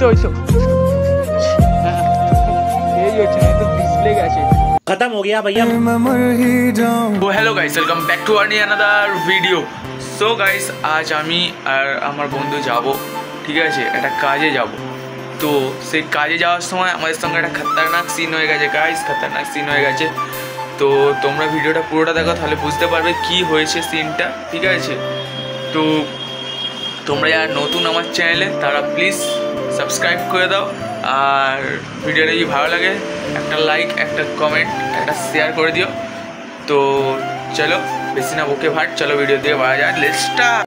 तो डिस्प्ले গেছে खत्म हो गया भैया। तो hello guys, welcome back to another video. So guys, आज আমি আর আমার বন্ধু যাব, ঠিক আছে, একটা কাজে যাব। তো সেই কাজে যাওয়ার সময় আমাদের সঙ্গে একটা খতরনাক সিন হয়ে গেছে গাইস, খতরনাক সিন হয়ে গেছে। তো তোমরা ভিডিওটা পুরোটা দেখো, তাহলে বুঝতে পারবে কি হয়েছে সিনটা, ঠিক আছে। তো তোমরা যারা নতুন আমার চ্যানেলে তারা প্লিজ সাবস্ক্রাইব করে দাও, আর ভিডিওটা যদি ভালো লাগে একটা লাইক, একটা কমেন্ট, একটা শেয়ার করে দিও। তো চলো বেশি না বকে ভাট, চলো ভিডিও দিয়ে বাড়া যায়, লেটস স্টার্ট।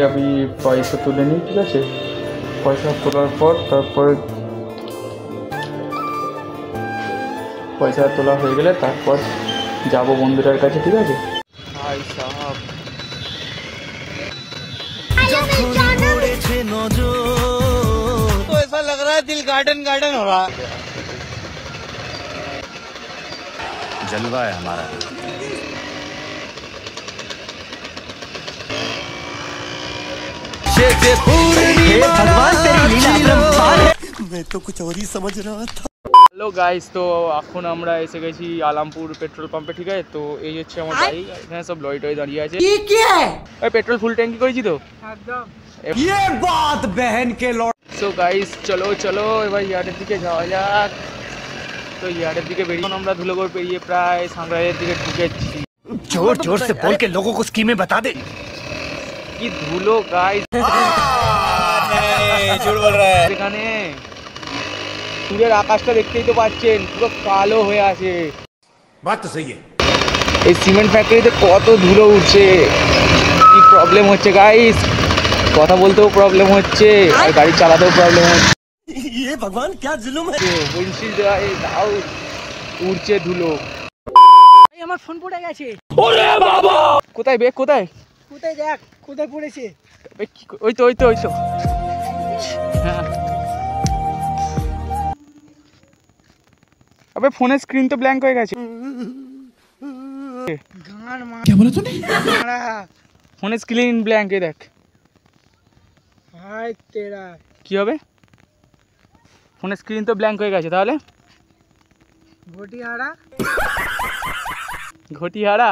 আমি পয়সা তুলে নিই, ঠিক আছে। পয়সা তোলার পর তারপরে পয়সা তোলা হয়ে গেলে তারপর যাবো বন্ধুটার কাছে, ঠিক আছে। ভাই সাহাব तो ऐसा लग रहा है दिल गार्डन गार्डन हो रहा है। जलवा है हमारा। भगवान तेरी लीला अपरंपार है। मैं तो कुछ और ही समझ रहा था। হ্যালো গাইস, তো এখন আমরা এসে গেছি আলামপুর পেট্রোল পাম্পে, ঠিক আছে। তো এই হচ্ছে আমার বাইক, এখানে সব লরি টরি দাঁড়িয়ে আছে। ওই পেট্রোল ফুল ট্যাঙ্কি করেছি তো একদম। ये बात बहन के लौट। সো গাইস চলো চলো এবার ইয়ার্ডের দিকে যাওয়া যাক। তো ইয়ার্ডের দিকে বেরিয়ে আমরা ধুলোগড় পেরিয়ে প্রায় সাংরাইয়ের দিকে ঢুকেছি। जोर जोर से बोल के लोगों को स्कीमें बता दे। কি ধুলো গাইস, झूठ बोल रहा है। এখানে সূর্যের আকাশটা দেখতেই তো পাচ্ছেন, পুরো কালো হয়ে আছে। बात तो सही है। এই সিমেন্ট ফ্যাক্টরিতে কত ধুলো উঠছে, কি প্রবলেম হচ্ছে গাইস, কথা বলতেও প্রবলেম হচ্ছে আর গাড়ি চালাতেও প্রবলেম হচ্ছে। ये भगवान क्या जुल्म है। উইন্ডশিল্ড দাও উড়ছে ধুলো। আমার ফোন পড়ে গেছে। ওরে বাবা, কোথায় বে, কোথায় কোথায় দেখ, কোথায় পড়েছে। ওই তো ওই তো ওই তো। হ্যাঁ, আবে ফোনের স্ক্রিন তো ব্ল্যাঙ্ক হয়ে গেছে। গান মা क्या बोला तूने। ফোনের স্ক্রিন ব্ল্যাঙ্ক, এই দেখ। হাই তেরা কি হবে, ফোনের স্ক্রিন তো ব্ল্যাঙ্ক হয়ে গেছে, তাহলে ঘটিহারা ঘটিহারা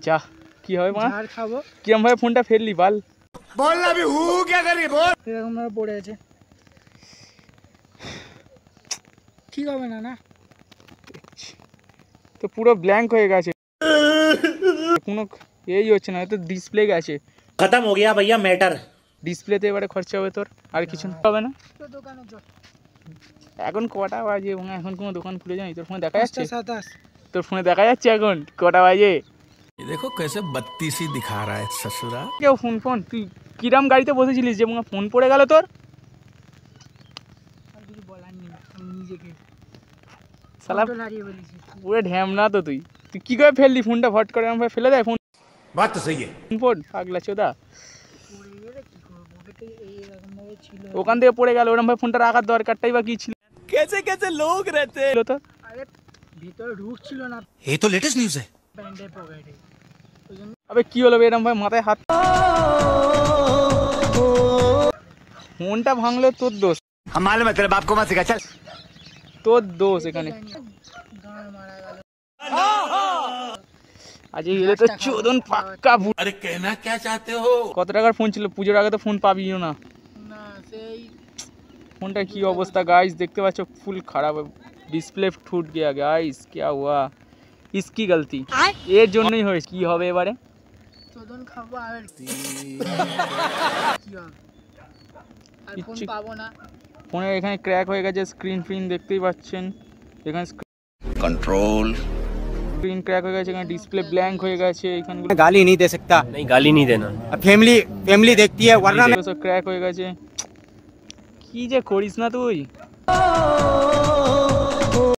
যা কি হবে মা, ঝাড় খাবো। কিরম ভাবে ফোনটা ফেললি বাল। बोल ना भी हूँ क्या करी बोल। এরকম ভাবে পড়ে আছে, ঠিক হবে না। না তো পুরো ব্ল্যাঙ্ক হয়ে গেছে, কোনো এই হচ্ছে না, তো ডিসপ্লে গেছে। खत्म हो गया भैया मैटर। ডিসপ্লেতে এবারে খরচা হবে তোর, আর কিছু হবে না। তো দোকানে চল। এখন কটা বাজে, এখন কোনো দোকান খুলে যায়নি, তোর ফোনে দেখা যাচ্ছে, 27 তোর ফোনে দেখা যাচ্ছে এখন কটা বাজে। देखो कैसे बत्तीसी दिखा रहा है ससुरा। কেউ ফোন ফোন তুই কিরাম গাড়িতে বসেছিলিস যে ফোন পড়ে গেল তোর। আর কিছু বলার নেই, আমি নিজেকে শালা কন্ট্রোল হারিয়ে ফেলেছি। পুরো ঢ্যামনা তো তুই তুই কি করে ফেললি ফোনটা, ফট করে এরকম ভাবে ফেলে দেয় ফোন। बात तो सही है। ফোন পাগলা চোদা, পড়ে গেলে কি করব, পকেটে এইরকম ভাবে ছিল। ওখান থেকে পড়ে গেল, ওরকম ভাবে ফোনটা রাখার দরকারটাই বা কি ছিল कैसे कैसे लोग रहते हैं। তো। আরে ভিতরে ঢুকছিল না ये तो लेटेस्ट न्यूज़ है। প্যান্টের পকেটে, ওই জন্য আবে কি হলো এরকম ভাবে মাথায় হাত, ফোনটা ভাঙলো তোর দোষ, हम मालूम है तेरे बाप को मत सिखा चल। তোর দোষ এখানে। গান মারা গেল। আজ এলে তো চোদন পাক্কা ভূত। अरे कहना क्या चाहते हो। কত টাকার ফোন ছিল, পুজোর আগে তো ফোন পাবিও না। না সেই ফোনটা কি অবস্থা গাইস, দেখতে পাচ্ছ ফুল খারাপ, ডিসপ্লে टूट गया गाइस, क्या हुआ, इसकी गलती, এর জন্যই হয়েছে। কি হবে এবারে, চোদন খাবো আর কি হবে, আর ফোন কিচ্ছু- পাবো না। ফোনের এখানে ক্র্যাক হয়ে গেছে, স্ক্রিন ফ্রিন দেখতেই পাচ্ছেন, এখানে कंट्रोल। স্ক্রিন ক্র্যাক হয়ে গেছে, এখানে ডিসপ্লে ব্ল্যাঙ্ক হয়ে গেছে, এখানে गाली नहीं दे सकता। नहीं गाली नहीं देना। फैमिली फैमिली देखती है वरना সব ক্র্যাক হয়ে গেছে। কি যে করিস না তুই।